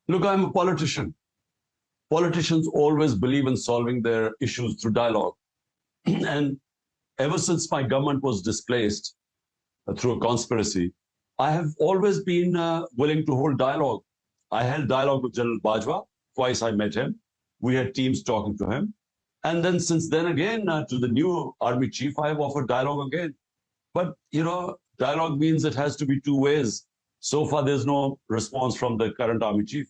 Look, I'm a politician. Politicians always believe in solving their issues through dialogue. And ever since my government was displaced through a conspiracy, I have always been willing to hold dialogue. I held dialogue with General Bajwa. Twice I met him. We had teams talking to him. And then since then again, to the new army chief, I have offered dialogue again. But, dialogue means it has to be two ways. So far, there's no response from the current army chief.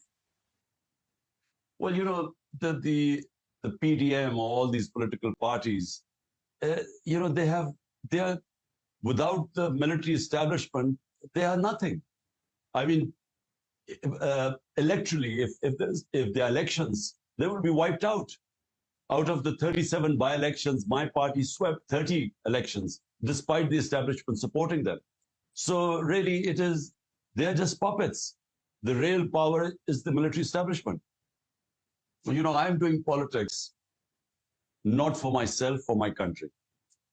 Well, the PDM or all these political parties, they are without the military establishment, they are nothing. I mean, electorally, if there are elections, they will be wiped out. Out of the 37 by-elections, my party swept 30 elections, despite the establishment supporting them. So really, they're just puppets. The real power is the military establishment. I'm doing politics not for myself, for my country,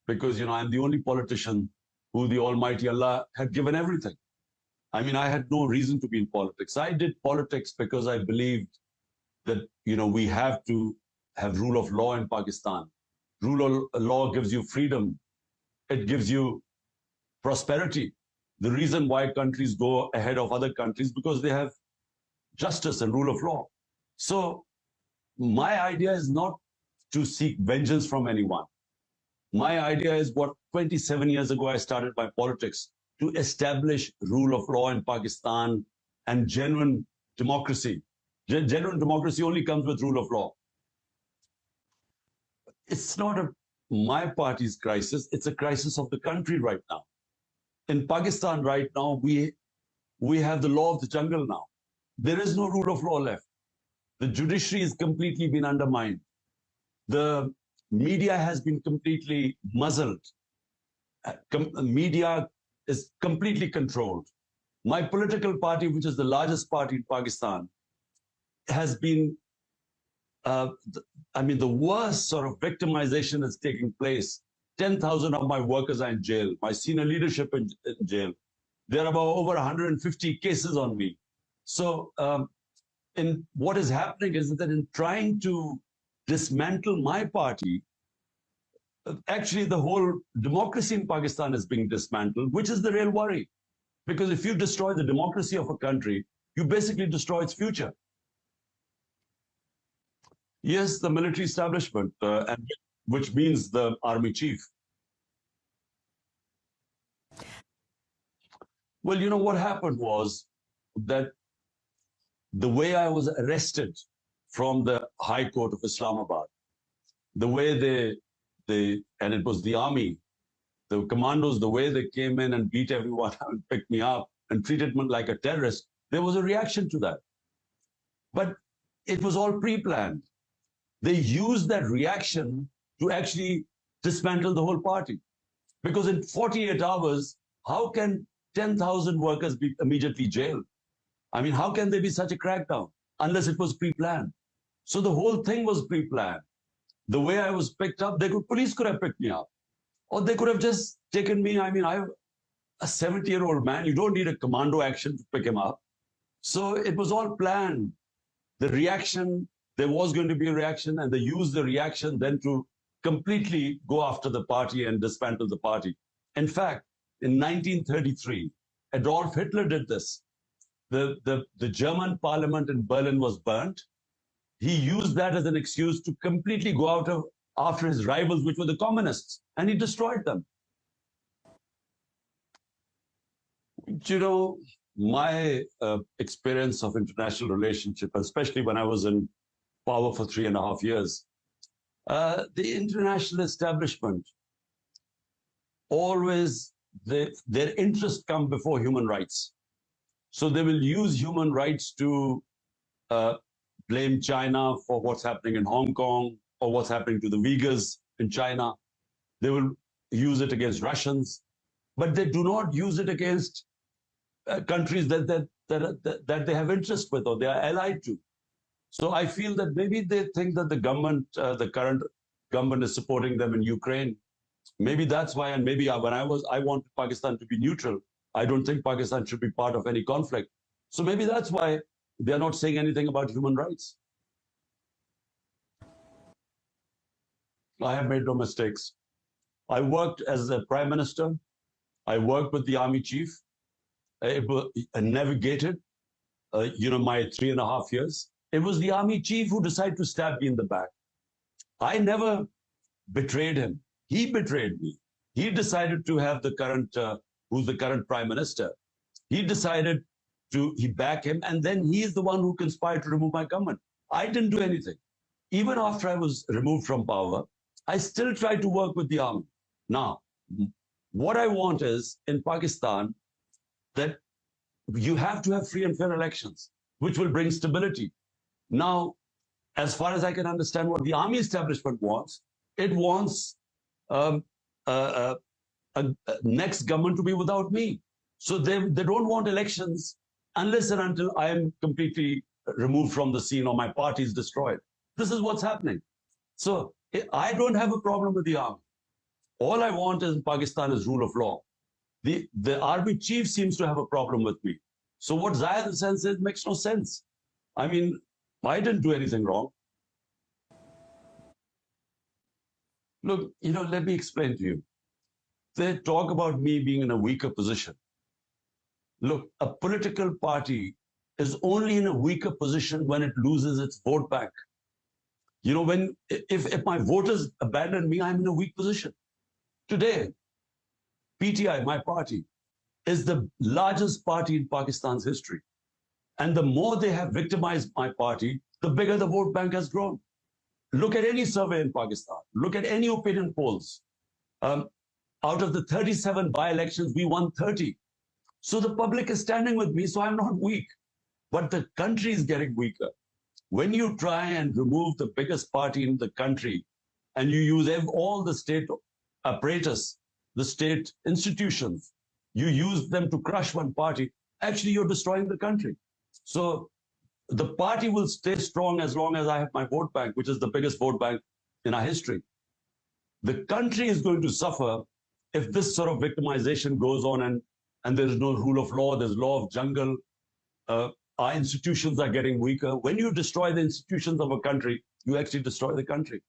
because, I'm the only politician who the Almighty Allah had given everything. I mean, I had no reason to be in politics. I did politics because I believed that, we have to have rule of law in Pakistan. Rule of law gives you freedom. It gives you prosperity. The reason why countries go ahead of other countries because they have justice and rule of law. So my idea is not to seek vengeance from anyone. My idea is what 27 years ago I started my politics, to establish rule of law in Pakistan and genuine democracy. Genuine democracy only comes with rule of law. It's not my party's crisis, it's a crisis of the country right now. In Pakistan right now, we have the law of the jungle now. There is no rule of law left. The judiciary has completely been undermined. The media has been completely muzzled. Media is completely controlled. My political party, which is the largest party in Pakistan, has been, the worst sort of victimization is taking place. 10,000 of my workers are in jail, my senior leadership in jail. There are about over 150 cases on me. So what is happening is that in trying to dismantle my party, actually the whole democracy in Pakistan is being dismantled, which is the real worry. Because if you destroy the democracy of a country, you basically destroy its future. Yes, the military establishment, which means the army chief. Well, what happened was that the way I was arrested from the High Court of Islamabad, the way and it was the army, the commandos, the way they came in and beat everyone and picked me up and treated me like a terrorist, there was a reaction to that. But it was all pre-planned. They used that reaction to actually dismantle the whole party. Because in 48 hours, how can 10,000 workers be immediately jailed? I mean, how can there be such a crackdown unless it was pre-planned? So the whole thing was pre-planned. The way I was picked up, police could have picked me up. Or they could have just taken me. I mean, I'm a 70-year-old man. You don't need a commando action to pick him up. So it was all planned. The reaction, there was going to be a reaction, and they used the reaction then to completely go after the party and dismantle the party. In fact, in 1933, Adolf Hitler did this. The German parliament in Berlin was burnt. He used that as an excuse to completely go after his rivals, which were the communists, and he destroyed them. My experience of international relationship, especially when I was in power for 3.5 years, the international establishment, always their interests come before human rights. So they will use human rights to blame China for what's happening in Hong Kong or what's happening to the Uyghurs in China. They will use it against Russians, but they do not use it against countries that they have interest with or they are allied to. So I feel that maybe they think that the government, the current government, is supporting them in Ukraine. Maybe that's why, and maybe I want Pakistan to be neutral. I don't think Pakistan should be part of any conflict. So maybe that's why they're not saying anything about human rights. I have made no mistakes. I worked as a prime minister. I worked with the army chief. I navigated, my 3.5 years. It was the army chief who decided to stab me in the back. I never betrayed him. He betrayed me. He decided to have the current, who's the current prime minister. He decided he back him, and then he is the one who conspired to remove my government. I didn't do anything. Even after I was removed from power, I still tried to work with the army. Now, what I want is, in Pakistan, that you have to have free and fair elections, which will bring stability. Now, as far as I can understand what the army establishment wants, it wants a next government to be without me. So they don't want elections unless and until I am completely removed from the scene or my party is destroyed. This is what's happening. So I don't have a problem with the army. All I want in Pakistan is rule of law. The army chief seems to have a problem with me. So what Zahid Hussain says makes no sense. I mean, I didn't do anything wrong. Look, let me explain to you. They talk about me being in a weaker position. Look, a political party is only in a weaker position when it loses its vote bank. If my voters abandon me, I'm in a weak position. Today, PTI, my party, is the largest party in Pakistan's history. And the more they have victimized my party, the bigger the vote bank has grown. Look at any survey in Pakistan. Look at any opinion polls. Out of the 37 by-elections, we won 30. So the public is standing with me, so I'm not weak. But the country is getting weaker. When you try and remove the biggest party in the country, and you use all the state apparatus, the state institutions, you use them to crush one party, actually you're destroying the country. So the party will stay strong as long as I have my vote bank, which is the biggest vote bank in our history. The country is going to suffer if this sort of victimization goes on and there is no rule of law, there's law of jungle. Our institutions are getting weaker. When you destroy the institutions of a country, you actually destroy the country.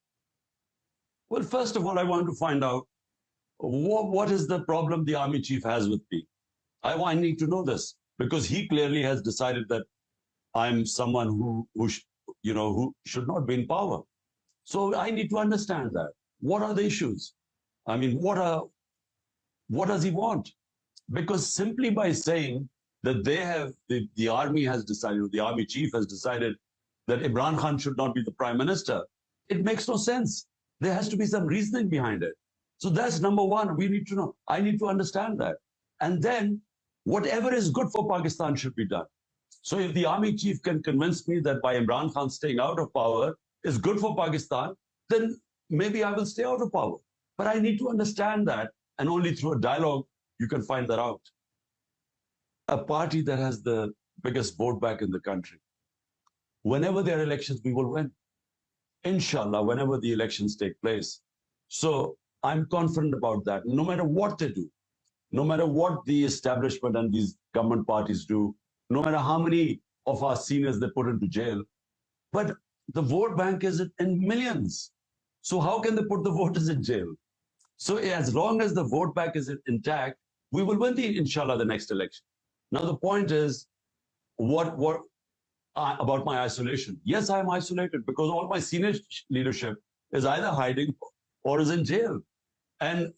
Well, first of all, I want to find out what is the problem the army chief has with me. I need to know this, because he clearly has decided that I'm someone who should not be in power. So I need to understand that. What are the issues? I mean, what does he want? Because simply by saying that the army has decided, the army chief has decided that Imran Khan should not be the prime minister, it makes no sense. There has to be some reasoning behind it. So that's number one. We need to know. I need to understand that. And then whatever is good for Pakistan should be done. So if the army chief can convince me that by Imran Khan staying out of power is good for Pakistan, then maybe I will stay out of power. But I need to understand that, and only through a dialogue you can find that out. A party that has the biggest vote bank in the country, whenever there are elections, we will win. Inshallah, whenever the elections take place. So I'm confident about that. No matter what they do, no matter what the establishment and these government parties do, no matter how many of our seniors they put into jail, but the vote bank is in millions. So how can they put the voters in jail? So as long as the vote bank is intact, we will win inshallah, the next election. Now the point is, what about my isolation? Yes, I am isolated because all my senior leadership is either hiding or is in jail. And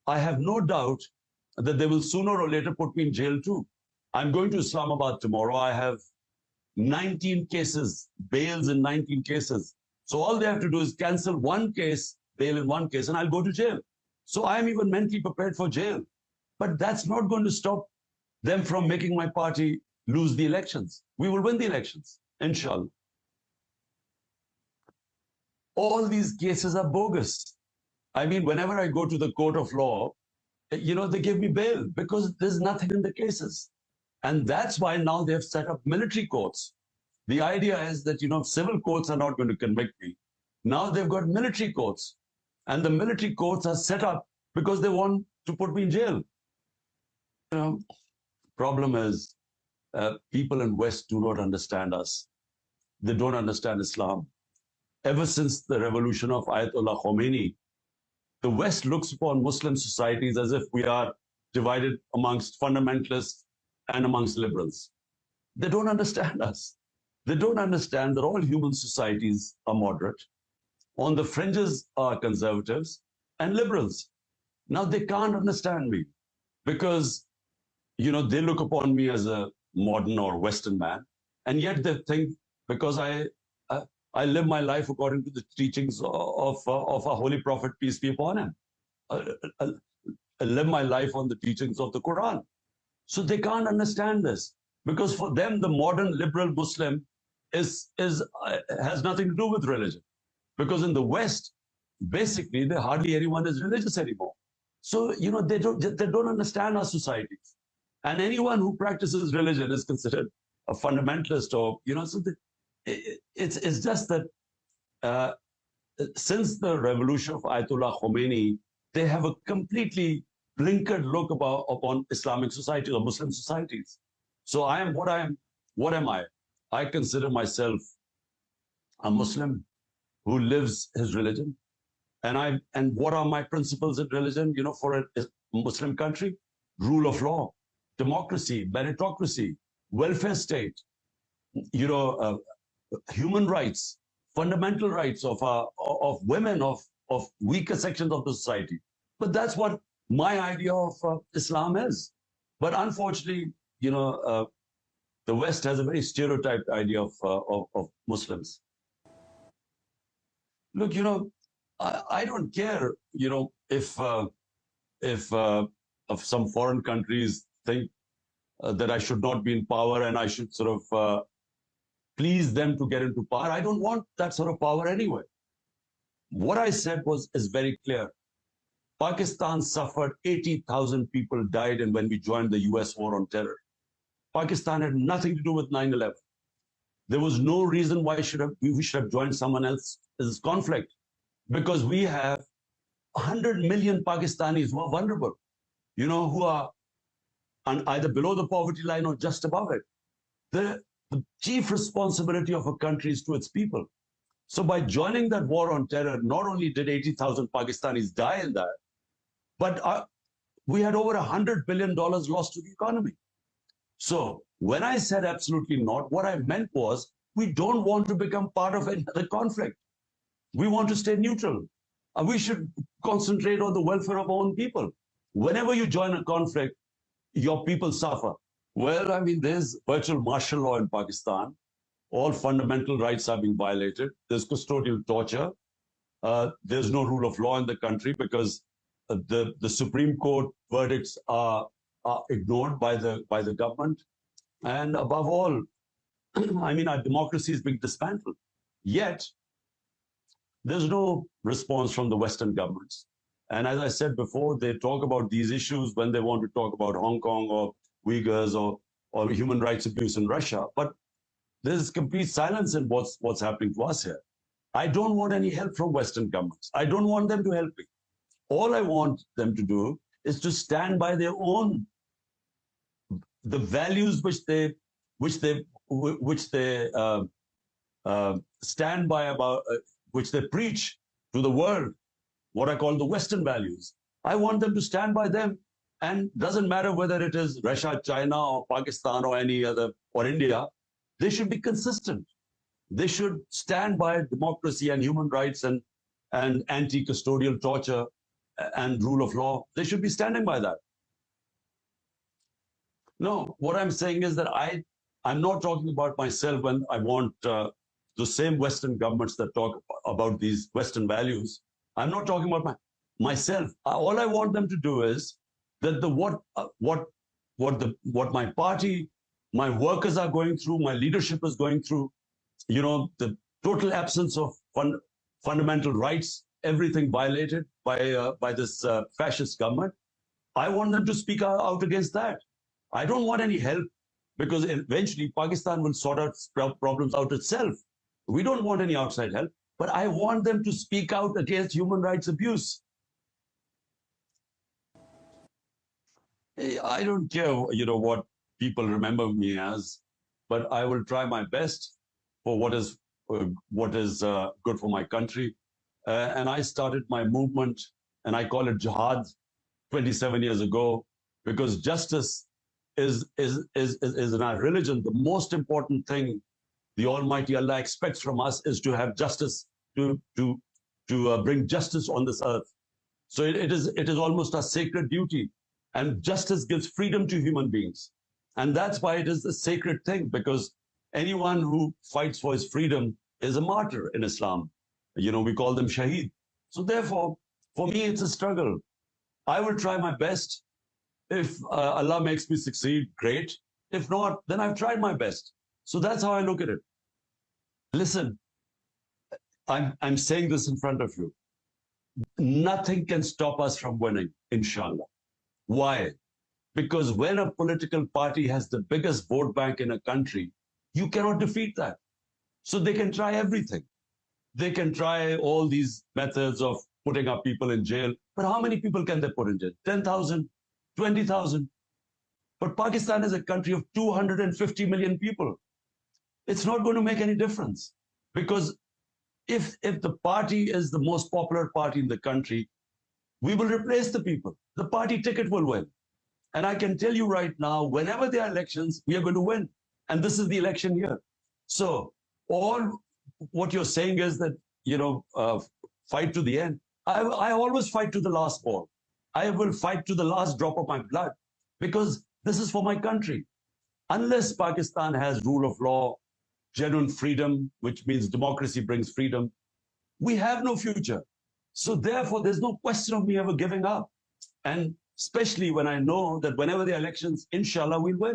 I have no doubt that they will sooner or later put me in jail too. I'm going to Islamabad tomorrow. I have 19 cases, bails in 19 cases. So all they have to do is cancel one case, bail in one case, and I'll go to jail. So I am even mentally prepared for jail. But that's not going to stop them from making my party lose the elections. We will win the elections, inshallah. All these cases are bogus. I mean, whenever I go to the court of law, they give me bail because there's nothing in the cases. And that's why now they've set up military courts. The idea is that, civil courts are not going to convict me. Now they've got military courts. And the military courts are set up because they want to put me in jail. Problem is, people in West do not understand us. They don't understand Islam. Ever since the revolution of Ayatollah Khomeini, the West looks upon Muslim societies as if we are divided amongst fundamentalists and amongst liberals. They don't understand us. They don't understand that all human societies are moderate. On the fringes are conservatives and liberals. Now they can't understand me because, they look upon me as a modern or Western man, and yet they think because I live my life according to the teachings of our holy prophet, peace be upon him. I live my life on the teachings of the Quran. So they can't understand this because for them, the modern liberal Muslim has nothing to do with religion. Because in the West, basically, hardly anyone is religious anymore. So, they don't understand our societies. And anyone who practices religion is considered a fundamentalist or, so it's just that since the revolution of Ayatollah Khomeini, they have a completely blinkered look upon Islamic society or Muslim societies. So I am what I am. What am I? I consider myself a Muslim who lives his religion. And what are my principles in religion, for a Muslim country? Rule of law, democracy, meritocracy, welfare state, human rights, fundamental rights of women, of weaker sections of the society. But that's what my idea of Islam is. But unfortunately, the West has a very stereotyped idea of Muslims. Look, I don't care, if some foreign countries think that I should not be in power and I should sort of please them to get into power. I don't want that sort of power anyway. What I said is very clear. Pakistan suffered, 80,000 people died, and when we joined the US war on terror. Pakistan had nothing to do with 9/11. There was no reason why we should have joined someone else's conflict, because we have 100 million Pakistanis who are vulnerable, who are either below the poverty line or just above it. The chief responsibility of a country is to its people. So by joining that war on terror, not only did 80,000 Pakistanis die in that, but we had over $100 billion lost to the economy. So when I said absolutely not, what I meant was we don't want to become part of another conflict. We want to stay neutral. We should concentrate on the welfare of our own people. Whenever you join a conflict, your people suffer. Well, I mean, there's virtual martial law in Pakistan. All fundamental rights are being violated. There's custodial torture. There's no rule of law in the country because the Supreme Court verdicts are ignored by the government. And above all, I mean, our democracy is being dismantled. Yet, there's no response from the Western governments. And as I said before, they talk about these issues when they want to talk about Hong Kong or Uyghurs or human rights abuse in Russia. But there's complete silence in what's happening to us here. I don't want any help from Western governments. I don't want them to help me. All I want them to do is to stand by their own, the values which they stand by, about which they preach to the world, what I call the Western values. I want them to stand by them, and doesn't matter whether it is Russia, China, or Pakistan, or any other, or India. They should be consistent. They should stand by democracy and human rights and anti-custodial torture and rule of law. They should be standing by that. No, what I'm saying is that I'm not talking about myself when I want the same Western governments that talk about these Western values. I'm not talking about myself. All I want them to do is that what my party, my workers are going through, my leadership is going through, the total absence of fundamental rights, everything violated by this fascist government. I want them to speak out against that. I don't want any help, because eventually Pakistan will sort out problems out itself. We don't want any outside help, but I want them to speak out against human rights abuse. I don't care, what people remember me as, but I will try my best for what is good for my country. And I started my movement, and I call it jihad, 27 years ago, because justice is in our religion the most important thing the Almighty Allah expects from us is to have justice, to bring justice on this earth. So it is almost a sacred duty, and justice gives freedom to human beings, and that's why it is a sacred thing, because anyone who fights for his freedom is a martyr in Islam. You know, we call them shaheed. So therefore, for me, it's a struggle. I will try my best. If Allah makes me succeed, great. If not, then I've tried my best. So that's how I look at it. Listen, I'm saying this in front of you. Nothing can stop us from winning, inshallah. Why? Because when a political party has the biggest vote bank in a country, you cannot defeat that. So they can try everything. They can try all these methods of putting up people in jail. But how many people can they put in jail? 10,000, 20,000. But Pakistan is a country of 250 million people. It's not going to make any difference, because if the party is the most popular party in the country, we will replace the people. The party ticket will win. And I can tell you right now, whenever there are elections, we are going to win. And this is the election year. So all what you're saying is that, fight to the end. I always fight to the last ball. I will fight to the last drop of my blood, because this is for my country. Unless Pakistan has rule of law, genuine freedom, which means democracy brings freedom, we have no future. So therefore, there's no question of me ever giving up. And especially when I know that whenever the elections, inshallah, we'll win.